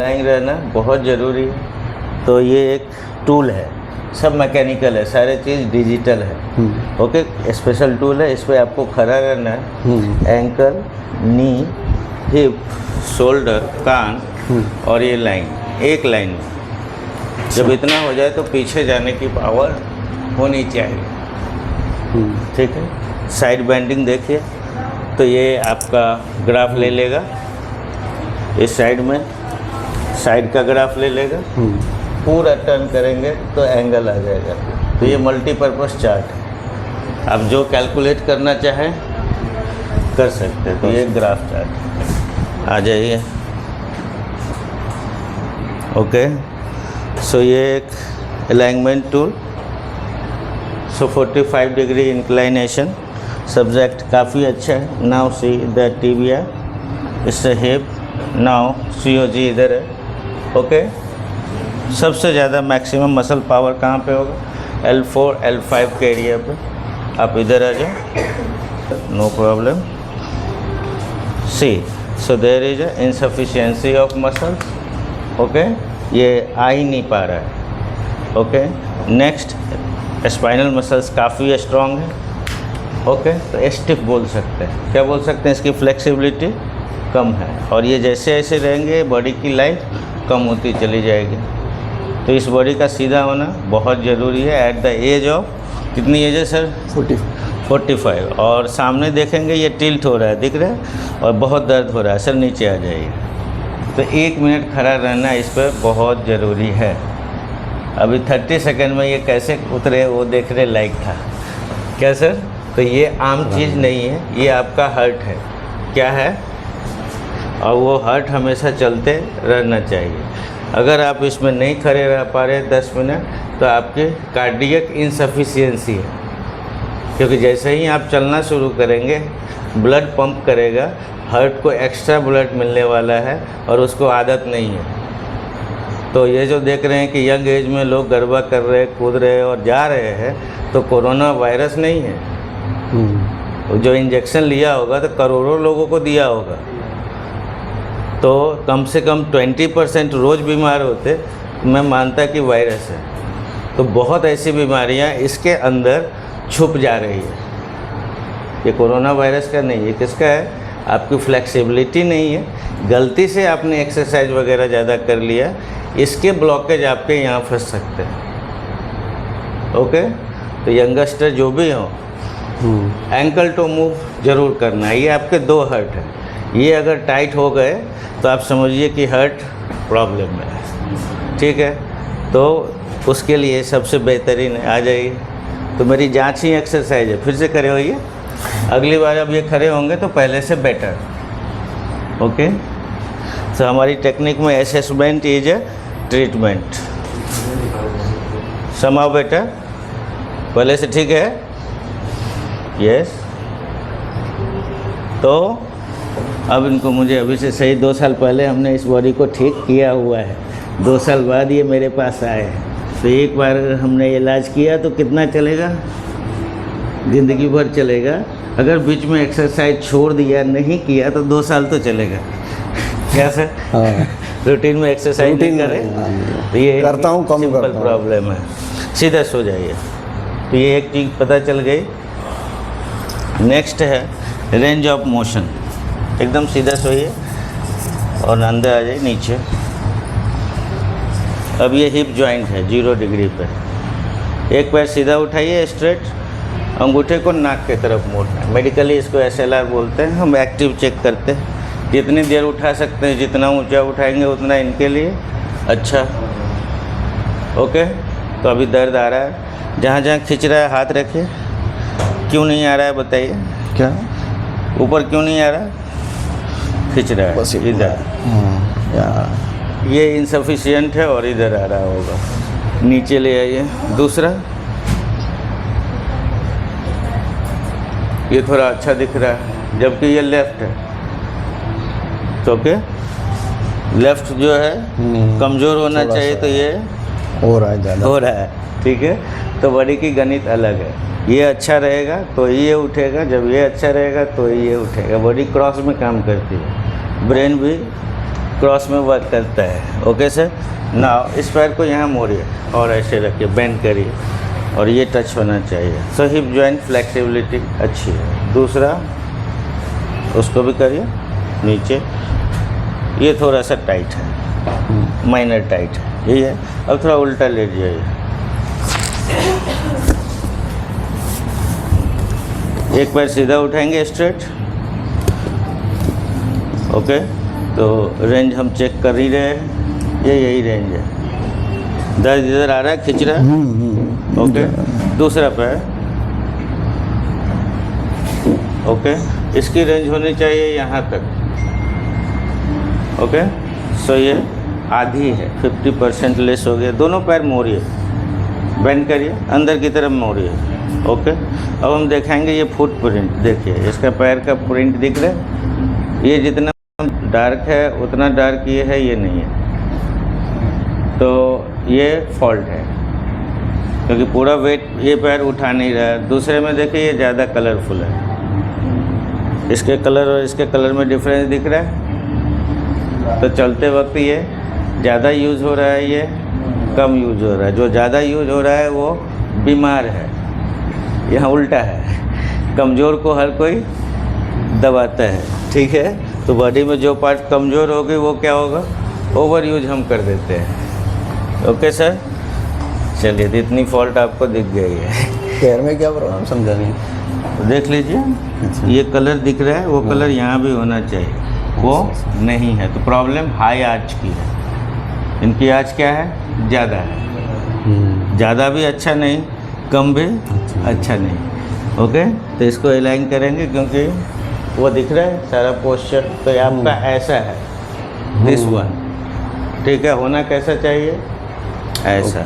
Line रहना बहुत ज़रूरी है। तो ये एक टूल है, सब मैकेनिकल है, सारे चीज़ डिजिटल है। ओके, स्पेशल टूल है, इस पर आपको खड़ा रहना है। एंकल, नी, हिप, शोल्डर, कान और ये लाइन, एक लाइन में जब इतना हो जाए तो पीछे जाने की पावर होनी चाहिए। ठीक है, साइड बेंडिंग देखिए, तो ये आपका ग्राफ ले लेगा, इस साइड में साइड का ग्राफ ले लेगा, पूरा टर्न करेंगे तो एंगल आ जाएगा। तो ये मल्टीपर्पज़ चार्ट है, आप जो कैलकुलेट करना चाहें कर सकते हैं। तो ये ग्राफ चार्ट आ जाइए। ओके, सो ये एक अलाइनमेंट टूल, सो 45 डिग्री इंक्लाइनेशन, सब्जेक्ट काफ़ी अच्छा है। नाउ सी द टिबिया, इससे हिप, नाउ COG इधर है। ओके, सबसे ज़्यादा मैक्सिमम मसल पावर कहाँ पे होगा? L4 L5 के एरिया पे। आप इधर आ जाओ, no problem. See, so there is insufficiency of muscles. Okay, ये आ ही नहीं पा रहा है। ओके, नेक्स्ट, स्पाइनल मसल्स काफ़ी स्ट्रॉन्ग है। ओके, तो स्टिफ बोल सकते हैं, क्या बोल सकते हैं? इसकी फ्लेक्सिबिलिटी कम है, और ये जैसे ऐसे रहेंगे बॉडी की लाइफ कम होती चली जाएगी। तो इस बॉडी का सीधा होना बहुत ज़रूरी है। एट द एज ऑफ, कितनी एज है सर? 45। और सामने देखेंगे ये टिल्ट हो रहा है, दिख रहा है, और बहुत दर्द हो रहा है, सर नीचे आ जाइए। तो 1 मिनट खड़ा रहना इस पर बहुत ज़रूरी है। अभी 30 सेकंड में ये कैसे उतरे वो देखने लायक था, क्या सर? तो ये आम चीज़ नहीं है, ये आपका हार्ट है। क्या है? और वो हार्ट हमेशा चलते रहना चाहिए। अगर आप इसमें नहीं खड़े रह पा रहे 10 मिनट, तो आपके कार्डियक इनसफिशिएंसी है, क्योंकि जैसे ही आप चलना शुरू करेंगे ब्लड पंप करेगा, हार्ट को एक्स्ट्रा ब्लड मिलने वाला है, और उसको आदत नहीं है। तो ये जो देख रहे हैं कि यंग एज में लोग गरबा कर रहे हैं, कूद रहे हैं और जा रहे हैं, तो कोरोना वायरस नहीं है। जो इंजेक्शन लिया होगा तो करोड़ों लोगों को दिया होगा, तो कम से कम 20% रोज़ बीमार होते, मैं मानता कि वायरस है। तो बहुत ऐसी बीमारियां इसके अंदर छुप जा रही है। ये कोरोना वायरस का नहीं है, किसका है? आपकी फ्लेक्सिबिलिटी नहीं है, गलती से आपने एक्सरसाइज वगैरह ज़्यादा कर लिया, इसके ब्लॉकेज आपके यहाँ फंस सकते हैं। ओके, तो यंगस्टर जो भी हो, एंकल टू मूव ज़रूर करना है। ये आपके 2 हर्ट हैं, ये अगर टाइट हो गए तो आप समझिए कि हर्ट प्रॉब्लम में है। ठीक है, तो उसके लिए सबसे बेहतरीन है, आ जाइए। तो मेरी जांच ही एक्सरसाइज है, फिर से खड़े होइए। अगली बार अब ये खड़े होंगे तो पहले से बेटर। ओके, तो हमारी टेक्निक में असेसमेंट इज ए ट्रीटमेंट। समाओ बेटा, पहले से ठीक है? यस। तो अब इनको मुझे अभी से सही 2 साल पहले हमने इस बॉडी को ठीक किया हुआ है, 2 साल बाद ये मेरे पास आए हैं। तो एक बार हमने इलाज किया तो कितना चलेगा? ज़िंदगी भर चलेगा। अगर बीच में एक्सरसाइज छोड़ दिया, नहीं किया, तो 2 साल तो चलेगा। क्या सर? हाँ। रूटीन में एक्सरसाइज नहीं करें तो ये करता हूँ, कम सिंपल करता हूँ। प्रॉब्लम है, सीधा सो जाइए। तो ये एक चीज़ पता चल गई। नेक्स्ट है रेंज ऑफ मोशन, एकदम सीधा सोइए और अंदर आ जाइए नीचे। अब ये हिप जॉइंट है 0 डिग्री पे, एक पैर सीधा उठाइए स्ट्रेट, अंगूठे को नाक के तरफ मोड़ना है। मेडिकली इसको SLR बोलते हैं। हम एक्टिव चेक करते हैं, जितनी देर उठा सकते हैं, जितना ऊंचा उठाएंगे उतना इनके लिए अच्छा। ओके, तो अभी दर्द आ रहा है, जहाँ जहाँ खिंच रहा है हाथ रखिए। क्यों नहीं आ रहा है बताइए? क्या ऊपर क्यों नहीं आ रहा? खिंच रहा है इधर, ये इनसफिशिएंट है और इधर आ रहा होगा, नीचे ले आइए। दूसरा, ये थोड़ा अच्छा दिख रहा है, जबकि ये लेफ्ट है। तो ओके, लेफ्ट जो है कमज़ोर होना चाहिए, तो ये हो रहा है, ज़्यादा हो रहा है। ठीक है, तो बॉडी की गणित अलग है। ये अच्छा रहेगा तो ये उठेगा, जब ये अच्छा रहेगा तो ये उठेगा। बॉडी क्रॉस में काम करती है, ब्रेन भी क्रॉस में वर्क करता है। ओके सर, ना इस पैर को यहाँ मोड़िए और ऐसे रखिए, बेंड करिए और ये टच होना चाहिए। सो हिप जॉइंट फ्लेक्सिबिलिटी अच्छी है। दूसरा उसको भी करिए नीचे, ये थोड़ा सा टाइट है, माइनर टाइट है, यही है। अब थोड़ा उल्टा लेट जाइए, एक पैर सीधा उठाएंगे स्ट्रेट। ओके, तो रेंज हम चेक कर ही रहे हैं, ये यही रेंज है। दर्द इधर आ रहा है, खिंच रहा है। ओके, दूसरा पैर। ओके, इसकी रेंज होनी चाहिए यहाँ तक। ओके, सो ये आधी है, 50% लेस हो गया। दोनों पैर मोड़िए, बेंड करिए, अंदर की तरफ मोड़िए। ओके, अब हम दिखाएंगे ये फुट प्रिंट। देखिए इसका पैर का प्रिंट दिख रहा है, ये जितना डार्क है उतना डार्क ये है, ये नहीं है। तो ये फॉल्ट है क्योंकि पूरा वेट ये पैर उठा नहीं रहा है। दूसरे में देखिए ये ज़्यादा कलरफुल है, इसके कलर और इसके कलर में डिफरेंस दिख रहा है। तो चलते वक्त ये ज़्यादा यूज़ हो रहा है, ये कम यूज़ हो रहा है। जो ज़्यादा यूज़ हो रहा है वो बीमार है, यहाँ उल्टा है, कमज़ोर को हर कोई दबाता है। ठीक है, तो बॉडी में जो पार्ट कमज़ोर होगी वो क्या होगा, ओवर यूज हम कर देते हैं। ओके सर, चलिए तो इतनी फॉल्ट आपको दिख गई है। पैर में क्या प्रॉब्लम समझा नहीं। तो देख लीजिए, ये कलर दिख रहा है, वो कलर यहाँ भी होना चाहिए, वो नहीं है। तो प्रॉब्लम हाई आर्च की है, इनकी आर्च क्या है, ज़्यादा है। ज़्यादा भी अच्छा नहीं, कम भी अच्छा नहीं। ओके, तो इसको अलाइन करेंगे क्योंकि वो दिख रहा है सारा पोस्चर। तो ये आपका ऐसा है, दिस वन। ठीक है, होना कैसा चाहिए, ऐसा।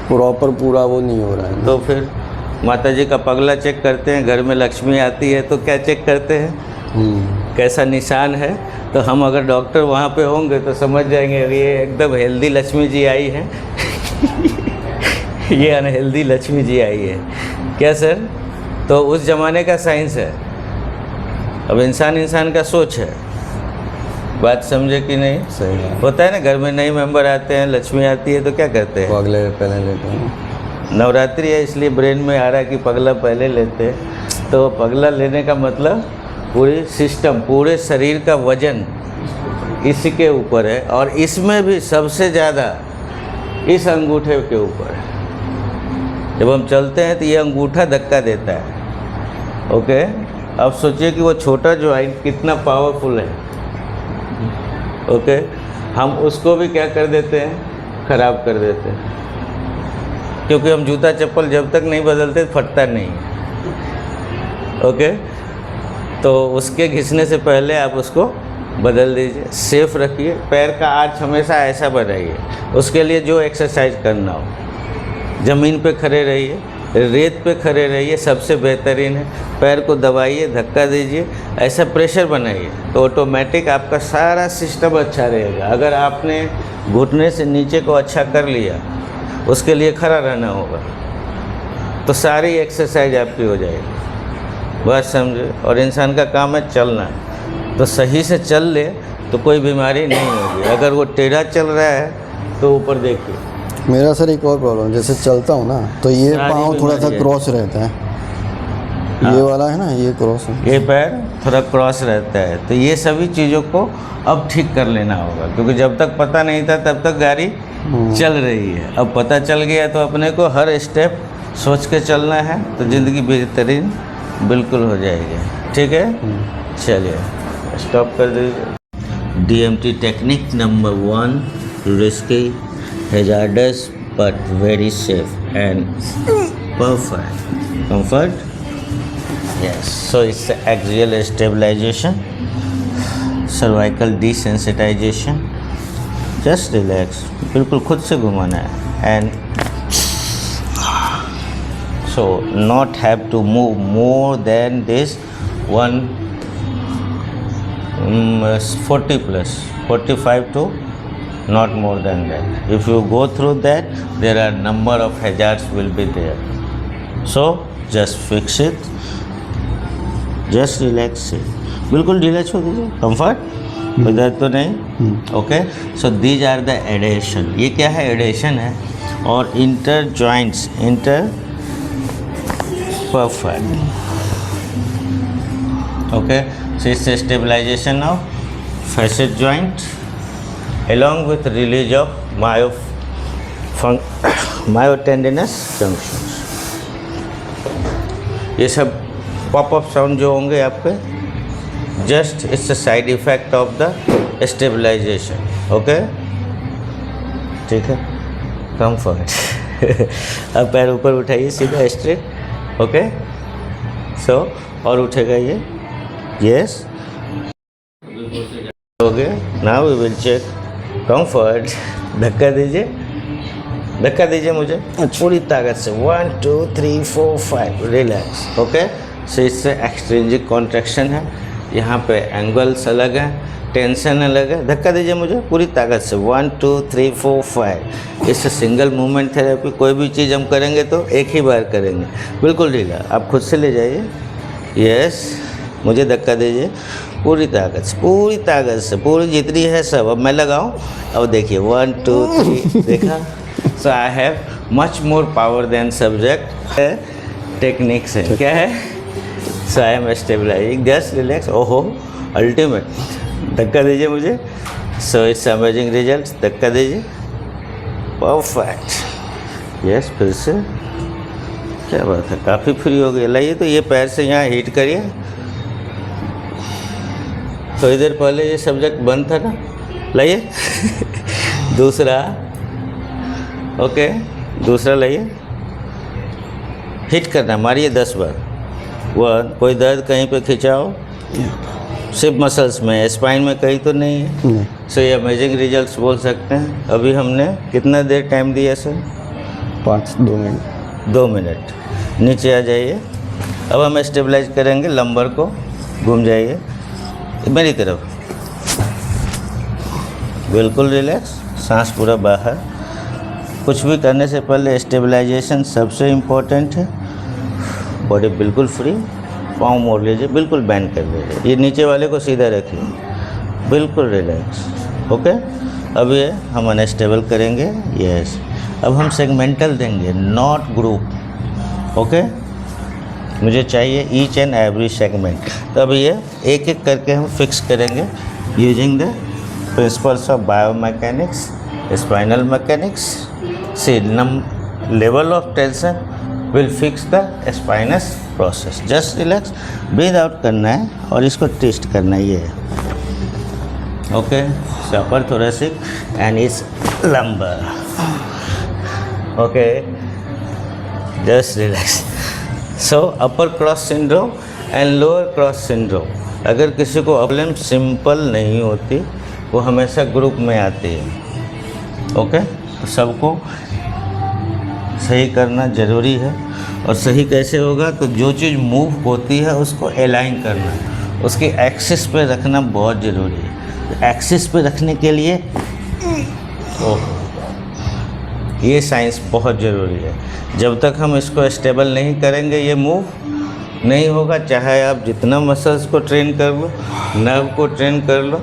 प्रॉपर पूरा वो नहीं हो रहा है। तो फिर माता जी का पगला चेक करते हैं, घर में लक्ष्मी आती है तो क्या चेक करते हैं, कैसा निशान है। तो हम अगर डॉक्टर वहाँ पे होंगे तो समझ जाएंगे ये एकदम हेल्दी लक्ष्मी जी आई है ये अनहेल्दी लक्ष्मी जी आई है क्या सर। तो उस ज़माने का साइंस है, अब इंसान का सोच है। बात समझे कि नहीं। सही है। होता है ना, घर में नए मेंबर आते हैं, लक्ष्मी आती है तो क्या करते हैं, पगले पहले लेते हैं। नवरात्रि है इसलिए ब्रेन में आ रहा है कि पगला पहले लेते हैं। तो पगला लेने का मतलब पूरी सिस्टम, पूरे शरीर का वजन इसके ऊपर है, और इसमें भी सबसे ज़्यादा इस अंगूठे के ऊपर है। जब हम चलते हैं तो ये अंगूठा धक्का देता है। ओके, अब सोचिए कि वो छोटा जॉइंट कितना पावरफुल है। ओके, हम उसको भी क्या कर देते हैं, ख़राब कर देते हैं, क्योंकि हम जूता चप्पल जब तक नहीं बदलते फटता नहीं है। ओके, तो उसके घिसने से पहले आप उसको बदल दीजिए, सेफ रखिए। पैर का आर्च हमेशा ऐसा बनाइए। उसके लिए जो एक्सरसाइज करना हो, ज़मीन पे खड़े रहिए, रेत पे खड़े रहिए, सबसे बेहतरीन है। पैर को दबाइए, धक्का दीजिए, ऐसा प्रेशर बनाइए तो ऑटोमेटिक आपका सारा सिस्टम अच्छा रहेगा। अगर आपने घुटने से नीचे को अच्छा कर लिया, उसके लिए खड़ा रहना होगा, तो सारी एक्सरसाइज आपकी हो जाएगी। बात समझे। और इंसान का काम है चलना, तो सही से चल ले तो कोई बीमारी नहीं होगी। अगर वो टेढ़ा चल रहा है तो ऊपर देखिए। मेरा सर एक और प्रॉब्लम, जैसे चलता हूँ ना तो ये पाँव थोड़ा सा क्रॉस रहता है। ये वाला है ना, ये क्रॉस है, ये पैर थोड़ा क्रॉस रहता है। तो ये सभी चीज़ों को अब ठीक कर लेना होगा, क्योंकि जब तक पता नहीं था तब तक गाड़ी चल रही है। अब पता चल गया तो अपने को हर स्टेप सोच के चलना है, तो ज़िंदगी बेहतरीन बिल्कुल हो जाएगी। ठीक है, चलिए स्टॉप कर दीजिए। DMT technique number 1, risky, hazardous but very safe and perfect. Comfort? Yes. So it's axial stabilization, cervical desensitization. Just relax. बिल्कुल खुद से घुमाना है, and so not have to move more than this 40 plus 45 to not more than that. If you go through that, there are number of hazards will be there. So just fix it, just relax it. बिल्कुल ढीला छोड़ दीजिए, comfort कोई दर्द तो नहीं। Okay, so these are the adhesion. ये क्या है? एडेशन है। और inter joints, inter perfect. Okay, so इससे stabilization of facet joint along with release of myotendinous junctions। ये सब पॉपअप साउंड जो होंगे आपके, just it's a side effect of the stabilisation. Okay, ठीक है, कंफर्ट। अब पैर ऊपर उठाइए सीधा स्ट्रेट। ओके, सो और उठेगा ये, यस, हो गया। Now we will check comfort. धक्का दीजिए, धक्का दीजिए मुझे पूरी ताकत से। 1 2 3 4 5, रिलैक्स। ओके, सो इससे एक्सट्रिंजिक कॉन्ट्रैक्शन है, यहाँ पे एंगल्स अलग है, टेंशन अलग है। धक्का दीजिए मुझे पूरी ताकत से। 1 2 3 4 5। इससे सिंगल मूवमेंट थेरेपी, कोई भी चीज़ हम करेंगे तो एक ही बार करेंगे, बिल्कुल ढीला। आप खुद से ले जाइए, यस, मुझे धक्का दीजिए पूरी ताकत से, पूरी ताकत से, पूरी जितनी है सब। अब मैं लगाऊं, अब देखिए 1 2 3, देखा। So I have much more power than subject. Technique से क्या है? So I am stabilizing, just relax. ओहो, अल्टीमेट। धक्का दीजिए मुझे। So it's amazing result. धक्का दीजिए, परफेक्ट। यस, फिर से, क्या बात है, काफ़ी फ्री हो गई। लाइए तो ये पैर से यहाँ हीट करिए। तो इधर पहले ये सब्जेक्ट बंद था ना, लाइए। दूसरा, ओके, दूसरा लाइए, हिट करना, मारिए 10 बार। 1, कोई दर्द कहीं पे खिंचाओ, सिर्फ मसल्स में, स्पाइन में कहीं तो नहीं है। सो ये अमेजिंग रिजल्ट्स बोल सकते हैं। अभी हमने कितना देर टाइम दिया सर? 2 मिनट। 2 मिनट। नीचे आ जाइए। अब हम स्टेबलाइज करेंगे लंबर को। घूम जाइए मेरी तरफ, बिल्कुल रिलैक्स, सांस पूरा बाहर। कुछ भी करने से पहले स्टेबलाइजेशन सबसे इम्पोर्टेंट है। बॉडी बिल्कुल फ्री, पाँव मोड़ लीजिए, बिल्कुल बैंड कर लीजिए। ये नीचे वाले को सीधा रखिए, बिल्कुल रिलैक्स। ओके, अब ये हम अनस्टेबल करेंगे। यस, अब हम सेगमेंटल देंगे, नॉट ग्रुप। ओके, मुझे चाहिए ईच एंड एवरी सेगमेंट। तो अब ये एक एक करके हम फिक्स करेंगे using the principles of biomechanics, spinal mechanics. See level of tension will fix the spinous process. Just relax, breathe out करना है और इसको ट्विस्ट करना है। ये okay, so upper thoracic end is lumbar. Okay, just relax. So upper cross syndrome and lower cross syndrome, अगर किसी को प्रॉब्लम सिंपल नहीं होती, वो हमेशा ग्रुप में आती है। ओके, तो सबको सही करना ज़रूरी है। और सही कैसे होगा? तो जो चीज़ मूव होती है उसको अलाइन करना, उसकी एक्सिस पे रखना बहुत ज़रूरी है। एक्सिस पे रखने के लिए ये साइंस बहुत ज़रूरी है। जब तक हम इसको स्टेबल नहीं करेंगे, ये मूव नहीं होगा। चाहे आप जितना मसल्स को ट्रेन कर लो, नर्व को ट्रेन कर लो,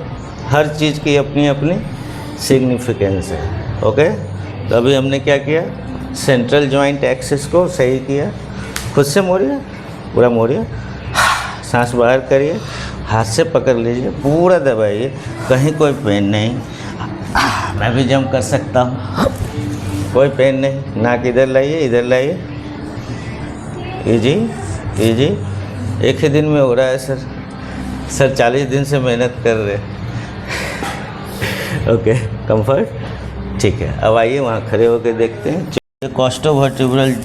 हर चीज़ की अपनी अपनी सिग्निफिकेंस है। ओके, तो अभी हमने क्या किया? सेंट्रल जॉइंट एक्सिस को सही किया। खुद से मोड़िए, पूरा मोड़िए, सांस बाहर करिए, हाथ से पकड़ लीजिए, पूरा दबाइए, कहीं कोई पेन नहीं। मैं भी जंप कर सकता हूँ, कोई पेन नहीं। नाक इधर लाइए, इधर लाइए, इजी इजी। एक ही दिन में हो रहा है सर 40 दिन से मेहनत कर रहे। ओके, कंफर्ट, ठीक है। अब आइए वहाँ खड़े होकर देखते हैं। ये कॉस्टोवर्टिब्रल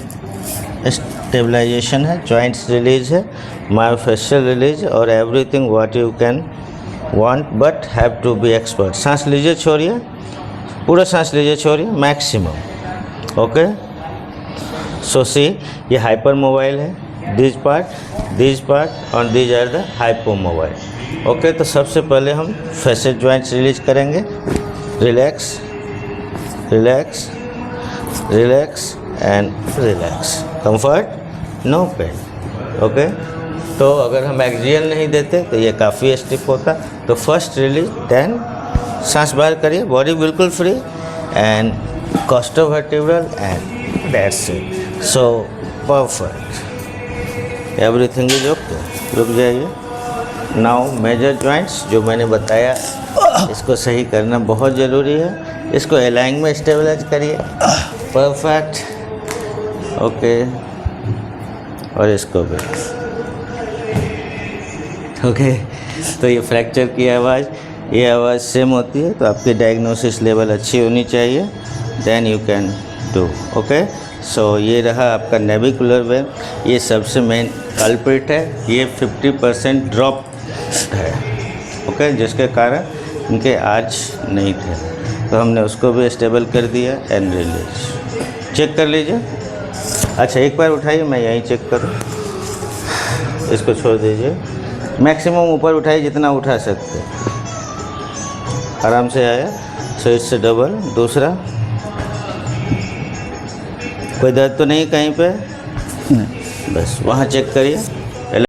स्टेबलाइजेशन है, जॉइंट्स रिलीज है, मायोफैशियल रिलीज और everything what you can want but have to be expert. सांस लीजिए, छोड़िए, पूरा सांस लीजिए, छोड़िए, मैक्सिमम। ओके, सो सी, ये हाइपर मोबाइल है, दिस पार्ट और these are the hypomobile. Okay, तो सबसे पहले हम फैसेट जॉइंट्स रिलीज करेंगे। Relax relax relax and relax, comfort, no pain. Okay, तो अगर हम एक्सियल नहीं देते तो ये काफ़ी स्टिफ होता। तो फर्स्ट रिलीज, देन सांस बाहर करिए, बॉडी बिल्कुल free and costovertebral and that's it. So perfect, everything is okay. रुक जाइए। नाउ मेजर जॉइंट्स जो मैंने बताया, इसको सही करना बहुत ज़रूरी है। इसको अलाइन में स्टेबलाइज करिए, परफेक्ट, ओके। और इसको भी ओके। तो ये फ्रैक्चर की आवाज़, ये आवाज़ सेम होती है, तो आपकी डायग्नोसिस लेवल अच्छी होनी चाहिए, then you can do. Okay, so ये रहा आपका नेविकुलर वेन। ये सबसे मेन कल्प्रिट है, ये 50% ड्रॉप है, ओके, जिसके कारण इनके आज नहीं थे, तो हमने उसको भी स्टेबल कर दिया एंड रिलीज। चेक कर लीजिए। अच्छा, एक बार उठाइए, मैं यहीं चेक करूँ। इसको छोड़ दीजिए, मैक्सिमम ऊपर उठाइए जितना उठा सकते, आराम से आया। सो इससे डबल। दूसरा, कोई दर्द तो नहीं कहीं पे? बस वहाँ चेक करिए।